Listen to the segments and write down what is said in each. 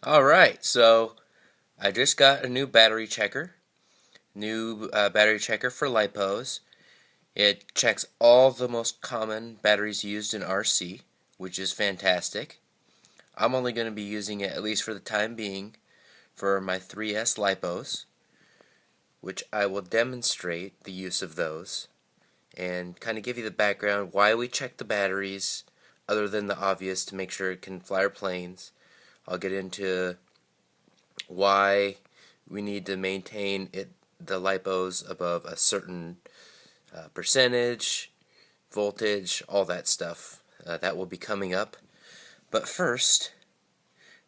Alright, so I just got a new battery checker. Battery checker for lipos. It checks all the most common batteries used in RC, which is fantastic. I'm only going to be using it, at least for the time being, for my 3S lipos, which I will demonstrate the use of those and kind of give you the background why we check the batteries, other than the obvious, to make sure it can fly our planes. I'll get into why we need to maintain the lipos above a certain percentage, voltage, all that stuff. That will be coming up. But first,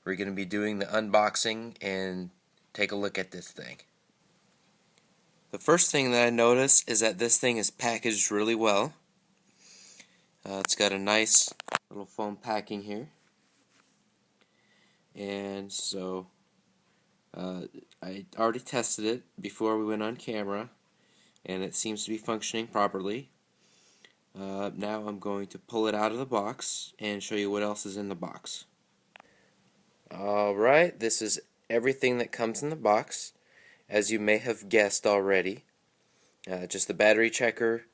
we're going to be doing the unboxing and take a look at this thing. The first thing that I notice is that this thing is packaged really well. It's got a nice little foam packing here. And so I already tested it before we went on camera, and it seems to be functioning properly. Now I'm going to pull it out of the box and show you what else is in the box. Alright, this is everything that comes in the box, as you may have guessed already. Just the battery checker,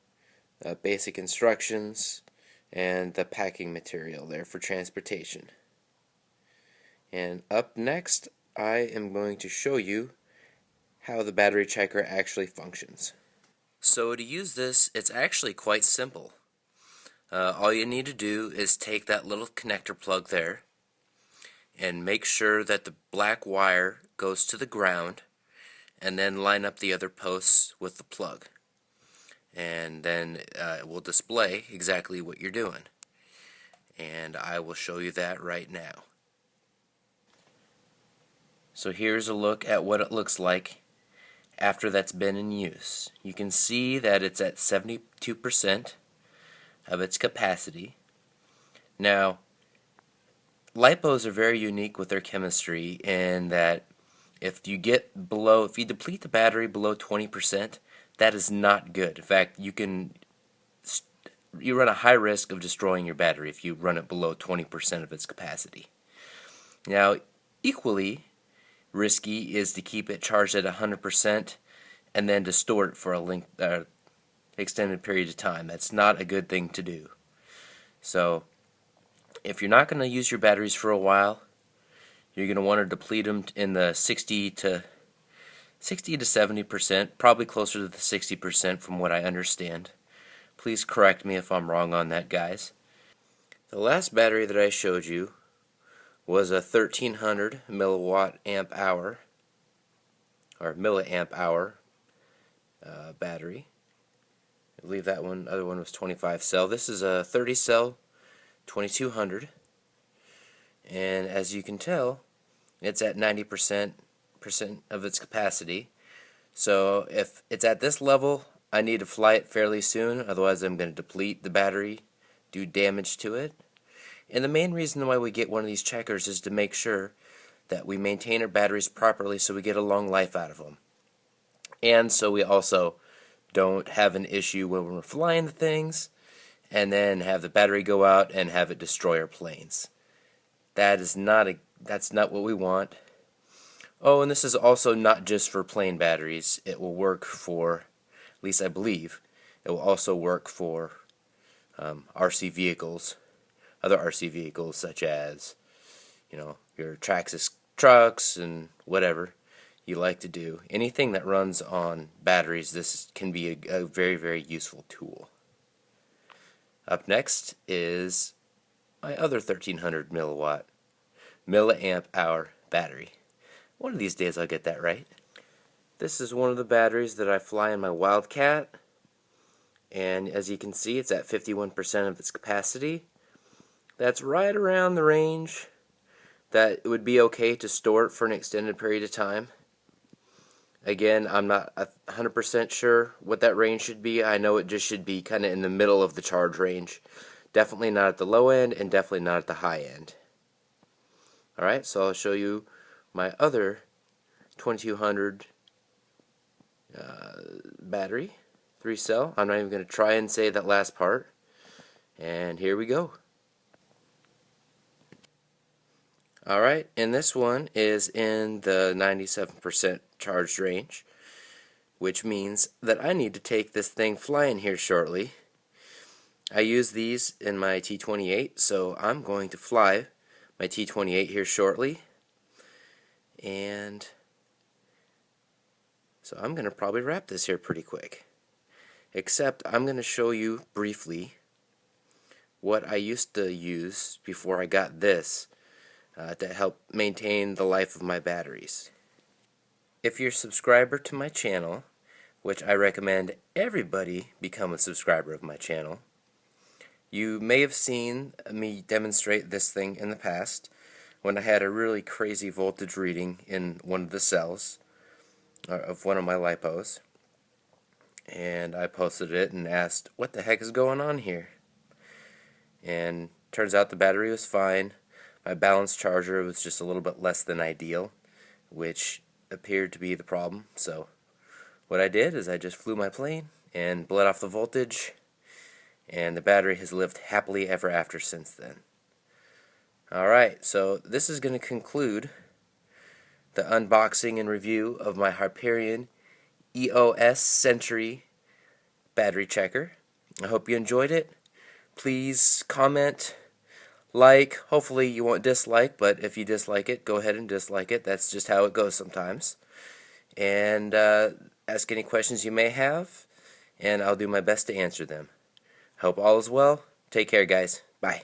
basic instructions, and the packing material there for transportation. And up next, I am going to show you how the battery checker actually functions. So to use this, it's actually quite simple. All you need to do is take that little connector plug there and make sure that the black wire goes to the ground, and then line up the other posts with the plug. And then it will display exactly what you're doing. And I will show you that right now. So here's a look at what it looks like after that's been in use. You can see that it's at 72% of its capacity. Now, lipos are very unique with their chemistry in that if you deplete the battery below 20%, that is not good. In fact, you run a high risk of destroying your battery if you run it below 20% of its capacity. Now, equally risky is to keep it charged at 100% and then to store it for a extended period of time. That's not a good thing to do. So if you're not going to use your batteries for a while, you're going to want to deplete them in the 60 to 70%, probably closer to the 60% from what I understand. Please correct me if I'm wrong on that, guys. The last battery that I showed you was a 1300 milliwatt amp hour or milliamp hour battery. I believe that other one was 25 cell. This is a 30 cell 2200, and as you can tell, it's at 90% of its capacity. So if it's at this level, I need to fly it fairly soon, otherwise I'm going to deplete the battery, do damage to it. And the main reason why we get one of these checkers is to make sure that we maintain our batteries properly so we get a long life out of them. And so we also don't have an issue when we're flying the things and then have the battery go out and have it destroy our planes. That's not what we want. Oh, and this is also not just for plane batteries. It will work for, at least I believe, it will also work for RC vehicles, other RC vehicles such as, your Traxxas trucks and whatever you like to do. Anything that runs on batteries, this can be a very, very useful tool. Up next is my other 1300 milliamp hour battery. One of these days I'll get that right. This is one of the batteries that I fly in my Wildcat, and as you can see, it's at 51% of its capacity. That's right around the range that it would be okay to store it for an extended period of time. Again, I'm not 100% sure what that range should be. I know it just should be kind of in the middle of the charge range. Definitely not at the low end and definitely not at the high end. Alright, so I'll show you my other 2200 battery, 3 cell. I'm not even going to try and say that last part. And here we go. Alright, and this one is in the 97% charged range, which means that I need to take this thing flying here shortly. I use these in my T28, so I'm going to fly my T28 here shortly, and so I'm going to probably wrap this here pretty quick. Except I'm going to show you briefly what I used to use before I got this to help maintain the life of my batteries. If you're a subscriber to my channel, which I recommend everybody become a subscriber of my channel, you may have seen me demonstrate this thing in the past when I had a really crazy voltage reading in one of the cells of one of my lipos, and I posted it and asked, what the heck is going on here? And turns out the battery was fine. My balance charger was just a little bit less than ideal, which appeared to be the problem. So what I did is I just flew my plane and bled off the voltage, and the battery has lived happily ever after since then. Alright, so this is going to conclude the unboxing and review of my Hyperion EOS Sentry Battery Checker. I hope you enjoyed it. Please comment, like, hopefully you won't dislike, but if you dislike it, go ahead and dislike it. That's just how it goes sometimes. And ask any questions you may have, and I'll do my best to answer them. Hope all is well. Take care, guys. Bye.